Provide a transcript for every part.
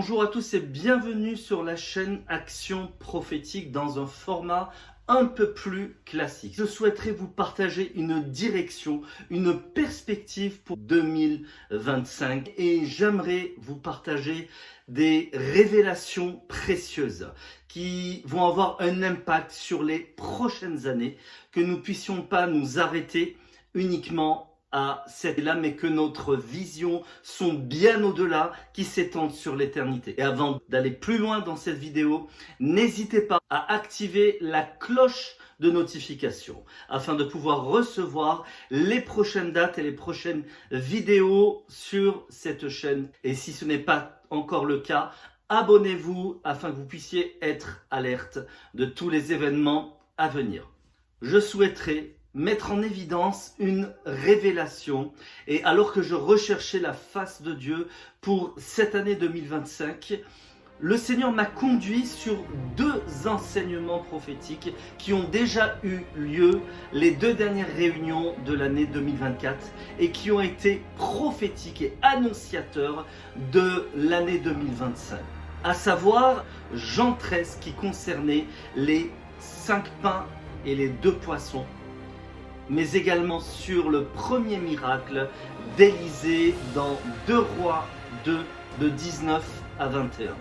Bonjour à tous et bienvenue sur la chaîne Action Prophétique dans un format un peu plus classique. Je souhaiterais vous partager une direction, une perspective pour 2025 et j'aimerais vous partager des révélations précieuses qui vont avoir un impact sur les prochaines années, que nous ne puissions pas nous arrêter uniquement à celle-là, mais que notre vision sont bien au-delà, qui s'étendent sur l'éternité. Et avant d'aller plus loin dans cette vidéo, n'hésitez pas à activer la cloche de notification afin de pouvoir recevoir les prochaines dates et les prochaines vidéos sur cette chaîne. Et si ce n'est pas encore le cas, abonnez-vous afin que vous puissiez être alerte de tous les événements à venir. Je souhaiterais mettre en évidence une révélation. Et alors que je recherchais la face de Dieu pour cette année 2025, le Seigneur m'a conduit sur deux enseignements prophétiques qui ont déjà eu lieu les deux dernières réunions de l'année 2024 et qui ont été prophétiques et annonciateurs de l'année 2025. À savoir Jean 13 qui concernait les 5 pains et les 2 poissons, mais également sur le premier miracle d'Élisée dans 2 Rois 2 de 19 à 21.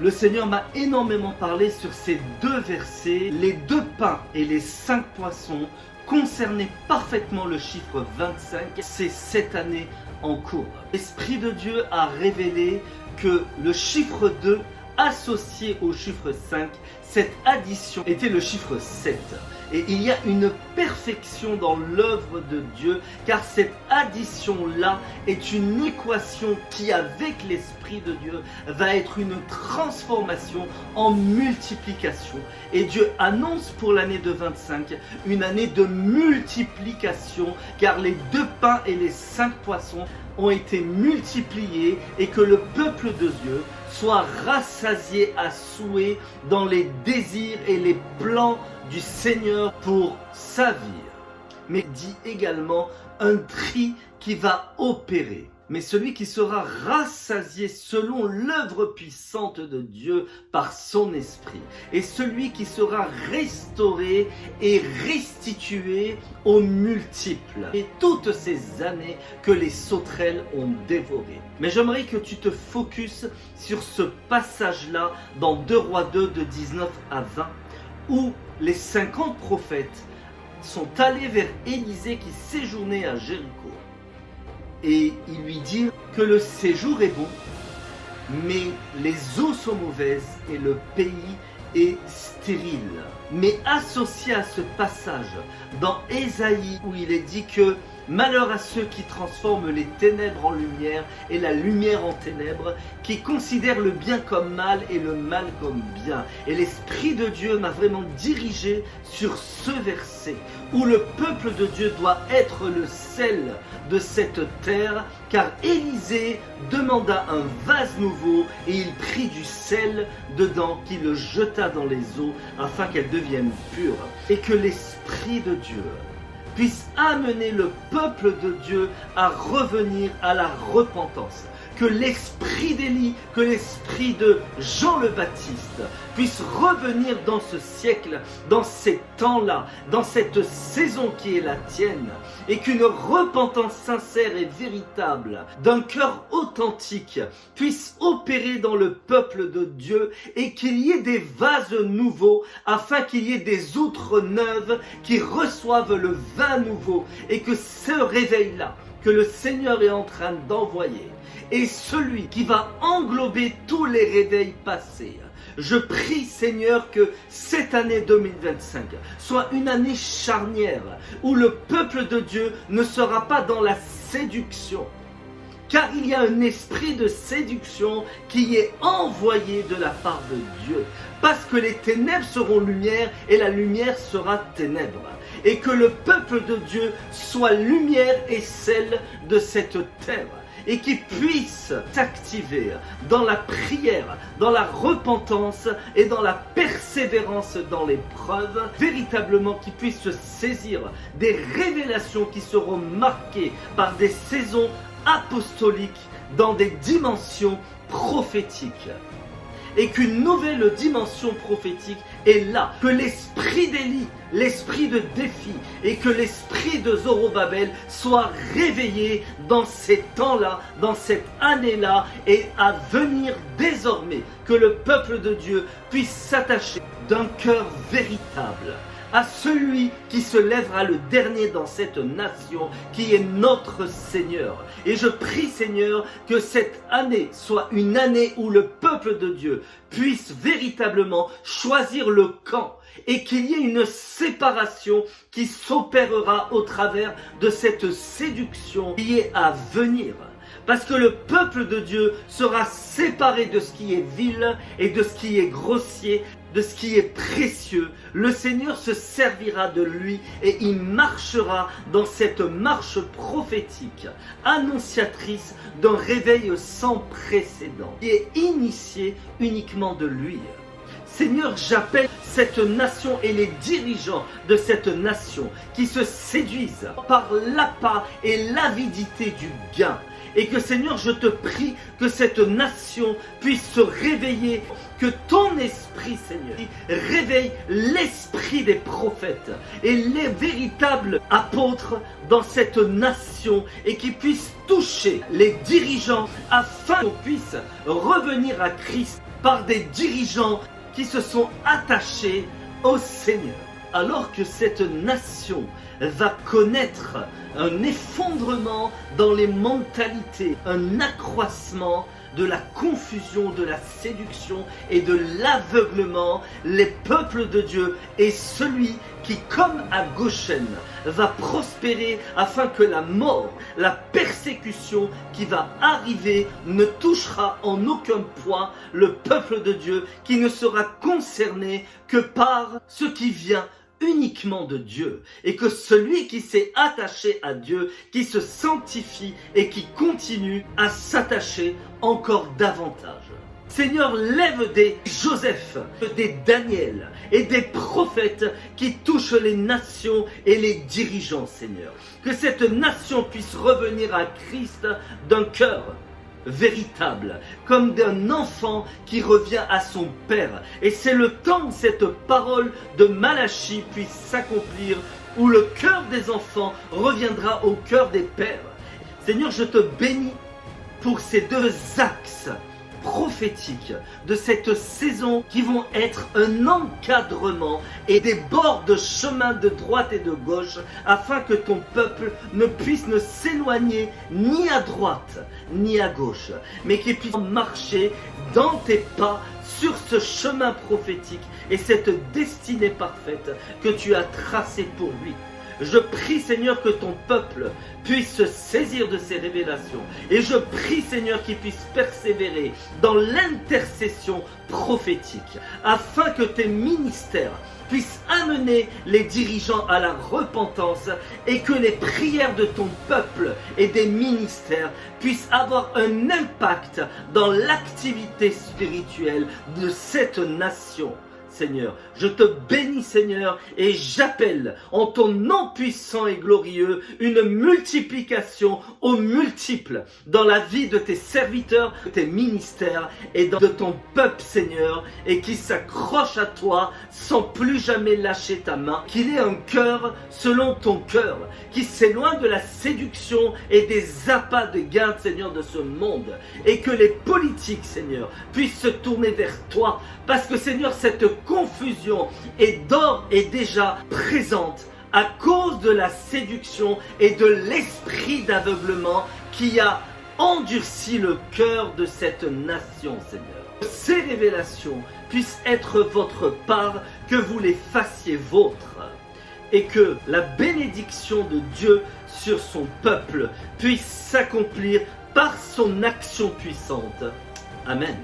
Le Seigneur m'a énormément parlé sur ces deux versets. Les 2 pains et les 5 poissons concernaient parfaitement le chiffre 25. C'est cette année en cours. L'Esprit de Dieu a révélé que le chiffre 2 associé au chiffre 5, cette addition était le chiffre 7. Et il y a une perfection dans l'œuvre de Dieu, car cette addition-là est une équation qui, avec l'Esprit de Dieu, va être une transformation en multiplication. Et Dieu annonce pour l'année de 25 une année de multiplication, car les 2 pains et les 5 poissons ont été multipliés et que le peuple de Dieu soit rassasié à souhait dans les désirs et les plans du Seigneur pour sa vie. Mais dit également un tri qui va opérer. Mais celui qui sera rassasié selon l'œuvre puissante de Dieu par son esprit. Et celui qui sera restauré et restitué aux multiples. Et toutes ces années que les sauterelles ont dévorées. Mais j'aimerais que tu te focuses sur ce passage-là dans 2 Rois 2 de 19 à 20. Où les 50 prophètes sont allés vers Élisée qui séjournait à Jéricho. Et ils lui dirent que le séjour est bon, mais les eaux sont mauvaises et le pays est stérile. Mais associé à ce passage, dans Ésaïe, où il est dit que malheur à ceux qui transforment les ténèbres en lumière et la lumière en ténèbres, qui considèrent le bien comme mal et le mal comme bien. Et l'Esprit de Dieu m'a vraiment dirigé sur ce verset, où le peuple de Dieu doit être le sel de cette terre, car Élisée demanda un vase nouveau et il prit du sel dedans qu'il le jeta dans les eaux afin qu'elles deviennent pures. Et que l'Esprit de Dieu puisse amener le peuple de Dieu à revenir à la repentance. Que l'esprit d'Élie, que l'esprit de Jean le Baptiste puisse revenir dans ce siècle, dans ces temps-là, dans cette saison qui est la tienne, et qu'une repentance sincère et véritable, d'un cœur authentique, puisse opérer dans le peuple de Dieu, et qu'il y ait des vases nouveaux, afin qu'il y ait des outres neuves qui reçoivent le vin nouveau, et que ce réveil-là, que le Seigneur est en train d'envoyer, et celui qui va englober tous les réveils passés. Je prie, Seigneur, que cette année 2025 soit une année charnière où le peuple de Dieu ne sera pas dans la séduction, car il y a un esprit de séduction qui est envoyé de la part de Dieu, parce que les ténèbres seront lumière et la lumière sera ténèbres, et que le peuple de Dieu soit lumière et sel de cette terre, et qui puisse s'activer dans la prière, dans la repentance et dans la persévérance dans l'épreuve, véritablement qui puisse se saisir des révélations qui seront marquées par des saisons apostoliques dans des dimensions prophétique. Et qu'une nouvelle dimension prophétique est là. Que l'esprit d'Élie, l'esprit de défi et que l'esprit de Zorobabel soit réveillé dans ces temps-là, dans cette année-là et à venir désormais. Que le peuple de Dieu puisse s'attacher d'un cœur véritable à celui qui se lèvera le dernier dans cette nation, qui est notre Seigneur. Et je prie, Seigneur, que cette année soit une année où le peuple de Dieu puisse véritablement choisir le camp et qu'il y ait une séparation qui s'opérera au travers de cette séduction qui est à venir. Parce que le peuple de Dieu sera séparé de ce qui est vil et de ce qui est grossier, de ce qui est précieux. Le Seigneur se servira de lui et il marchera dans cette marche prophétique, annonciatrice d'un réveil sans précédent, qui est initié uniquement de lui. Seigneur, j'appelle cette nation et les dirigeants de cette nation qui se séduisent par l'appât et l'avidité du gain. Et que Seigneur, je te prie que cette nation puisse se réveiller, que ton esprit, Seigneur, réveille l'esprit des prophètes et les véritables apôtres dans cette nation et qui puisse toucher les dirigeants afin qu'on puisse revenir à Christ par des dirigeants qui se sont attachés au Seigneur. Alors que cette nation va connaître un effondrement dans les mentalités, un accroissement de la confusion, de la séduction et de l'aveuglement, les peuples de Dieu est celui qui, comme à Goshen, va prospérer afin que la mort, la persécution qui va arriver ne touchera en aucun point le peuple de Dieu, qui ne sera concerné que par ce qui vient uniquement de Dieu, et que celui qui s'est attaché à Dieu, qui se sanctifie et qui continue à s'attacher encore davantage. Seigneur, lève des Joseph, des Daniel et des prophètes qui touchent les nations et les dirigeants, Seigneur. Que cette nation puisse revenir à Christ d'un cœur véritable, comme d'un enfant qui revient à son père. Et c'est le temps que cette parole de Malachie puisse s'accomplir, où le cœur des enfants reviendra au cœur des pères. Seigneur, je te bénis pour ces deux axes prophétiques de cette saison qui vont être un encadrement et des bords de chemin de droite et de gauche afin que ton peuple ne puisse ne s'éloigner ni à droite ni à gauche, mais qu'il puisse marcher dans tes pas sur ce chemin prophétique et cette destinée parfaite que tu as tracée pour lui. Je prie, Seigneur, que ton peuple puisse se saisir de ces révélations. Et je prie, Seigneur, qu'il puisse persévérer dans l'intercession prophétique, afin que tes ministères puissent amener les dirigeants à la repentance et que les prières de ton peuple et des ministères puissent avoir un impact dans l'activité spirituelle de cette nation. Seigneur, je te bénis, Seigneur, et j'appelle en ton nom puissant et glorieux une multiplication aux multiples dans la vie de tes serviteurs, de tes ministères et de ton peuple, Seigneur, et qui s'accroche à toi sans plus jamais lâcher ta main. Qu'il ait un cœur selon ton cœur, qui s'éloigne de la séduction et des appâts de gain, Seigneur, de ce monde, et que les politiques, Seigneur, puissent se tourner vers toi, parce que, Seigneur, cette confusion est d'ores et déjà présente à cause de la séduction et de l'esprit d'aveuglement qui a endurci le cœur de cette nation, Seigneur. Que ces révélations puissent être votre part, que vous les fassiez vôtres, et que la bénédiction de Dieu sur son peuple puisse s'accomplir par son action puissante. Amen.